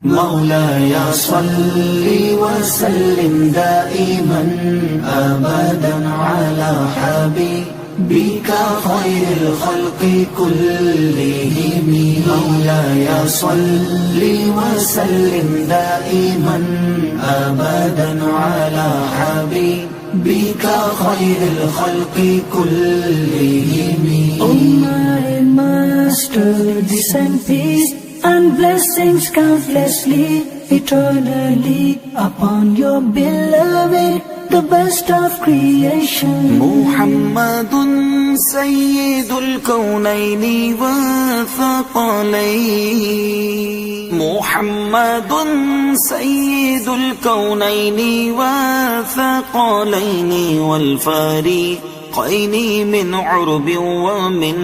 مولاي صل وسلم دائما أبدا على حبيبك خير الخلق كلهم. مولاي صل وسلم دائما أبدا على حبيبك خير الخلق كلهم. Oh my Master, descend peace and blessings countlessly, eternally upon your beloved, the best of creation. محمد سيد الكونين والثقلين. محمد سيد الكونين والثقلين والفريقين من عرب ومن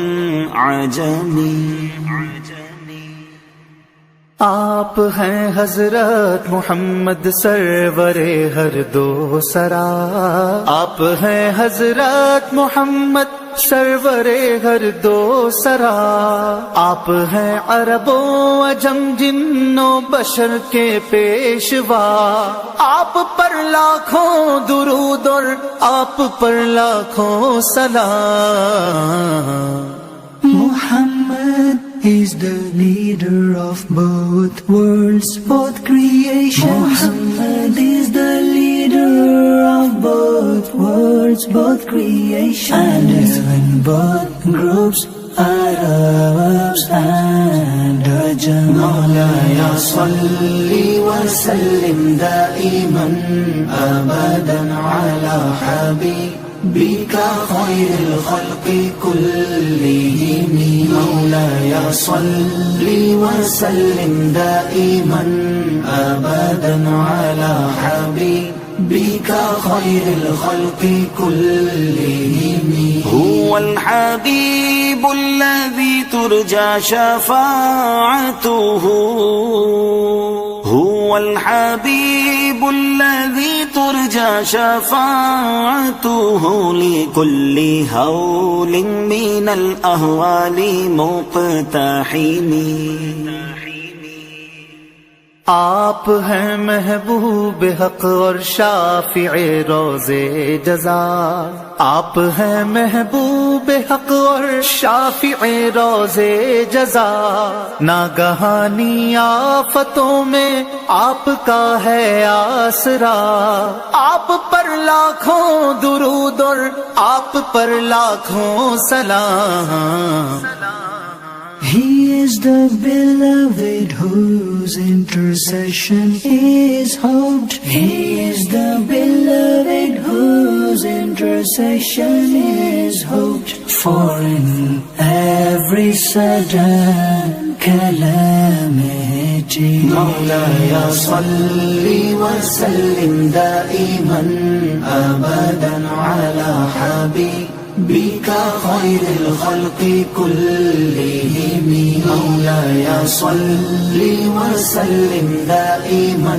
عجم. آپ ہیں حضرت محمد سرور ہر دو سرا. آپ ہیں حضرت محمد سرور ہر دو سرا. آپ ہیں عرب و عجم جن و بشر کے پیشوا. آپ پر لاکھوں درود اور آپ پر لاکھوں سلام. Muhammad is the leader of both worlds, both creations. Muhammad is the leader of both worlds, both creations. And even both groups, Arabs and Ajam. مولاي صل وسلم دائما أبدا على حبيبك خير الخلق كلهم. مولاي صل وسلم دائما أبدا على حبيبك خير الخلق كلهم. هو الحبيب الذي ترجى شفاعته. هو الحبيب الذي ترجى شفاعته لكل هول من الأهوال مقتحم. آپ ہیں محبوب حق اور شافع روز جزا. آپ ہیں محبوب حق اور شافع روز جزا. ناگہانی آفتوں میں آپ کا ہے آسرا. آپ پر لاکھوں درود اور آپ پر لاکھوں سلام. He is the beloved whose intercession is hoped. He is the beloved whose intercession is hoped. For in every sudden calamity, مولاي صل وسلم دائما أبدا على حبيبك خير الخلق كلهم. مولاي صل وسلم دائما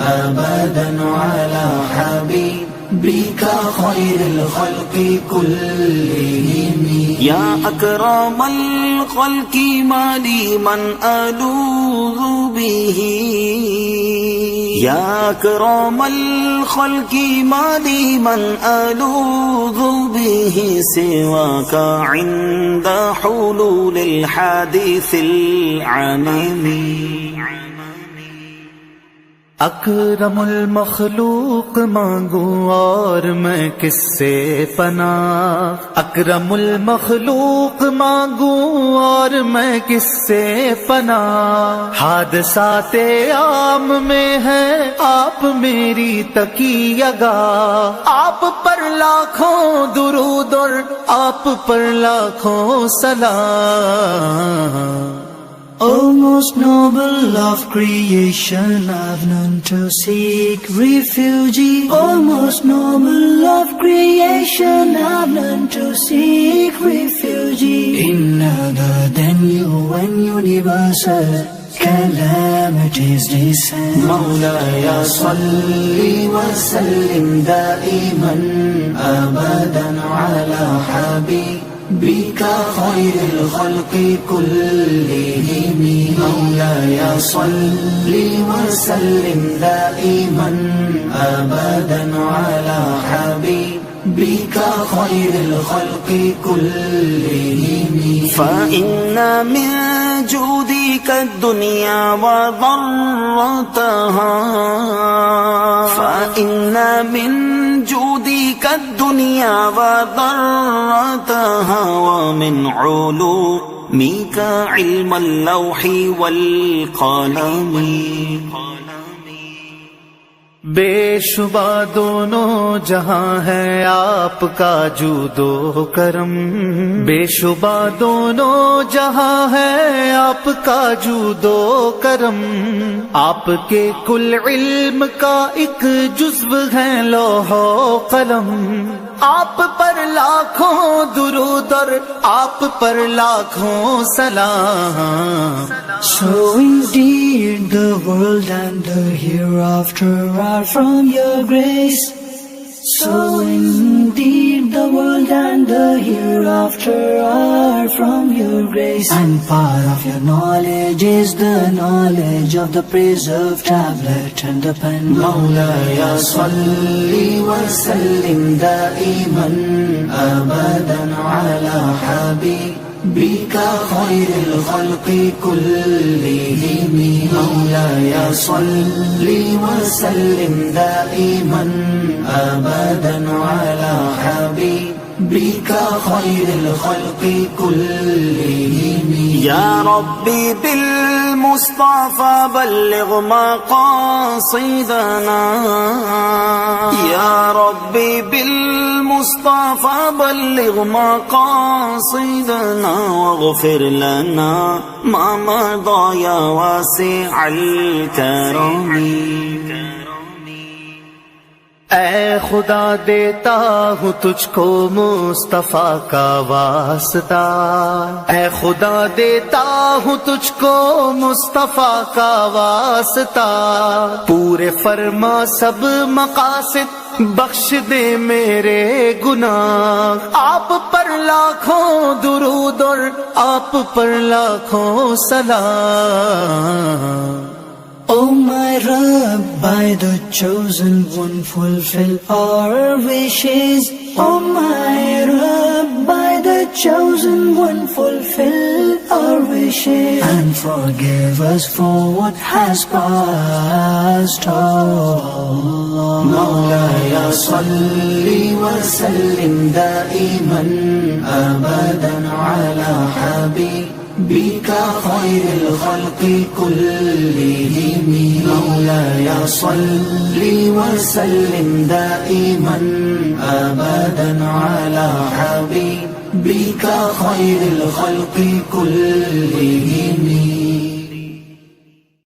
أبدا على حبيبك خير الخلق كلهم. يا أكرم الخلق ما لي من ألوذ به. يا أكرم الخلق ما لي من ألوذ به سواك عند حلول الحادث العميم. اکرم المخلوق مانگوں اور میں کس سے پناہ. اکرم المخلوق مانگوں اور میں کس سے پناہ. حادثات عام میں ہے آپ میری تکیہ گاہ. آپ پر لاکھوں درود اور آپ پر لاکھوں سلام. O most noble of creation, I've none to seek refuge. O most noble of creation, I've none to seek refuge. In other than you when universal calamities descend. مولاي صل وسلم دائما أبدا على حبيبك بك خير الخلق كلهم مولاي صل وسلم دائما أبدا على حبيبك خير الخلق كلهم فإن من جودك الدنيا وضرتها فإن من جودك الدنيا وضرتها ومن علومك علم اللوح والقلم بے شبہ دونوں جہاں ہے آپ کا جود و کرم، بے شبہ دونوں جہاں ہے آپ کا جود و کرم، آپ کے کل علم کا ایک جزو ہے لوح و قلم، آپ پر لاکھوں درود اور آپ پر لاکھوں سلام۔ So indeed the world and the hereafter are from your grace. So indeed the world and the hereafter are from your grace. And part of your knowledge is the knowledge of the preserved tablet and the pen. مولاي صل وسلم دائما أبدا على حبيبك خير الخلق كلهم مولاي صل وسلم دائما أبدا على حبيبك خير الخلق كلهم يا ربي بالمصطفى بلغ مقاصدنا يا ربي بالمصطفى بلغ مقاصدنا واغفر لنا ما مضى يا واسع الكرم اے خدا دیتا ہوں تجھ کو مصطفیٰ کا واسطہ، اے خدا دیتا ہوں تجھ کو مصطفیٰ کا واسطہ، پورے فرما سب مقاصد بخش دے میرے گناہ، آپ پر لاکھوں درود اور آپ پر لاکھوں سلام۔ Oh my Rabb, by the chosen one fulfill our wishes. Oh my Rabb, by the chosen one fulfill our wishes. And forgive us for what has passed. مولاي صل وسلم دائما أبدا على حبيبك خير الخلق كلهم مولاي صل وسلم دائما أبدا على حبيبك خير الخلق كلهم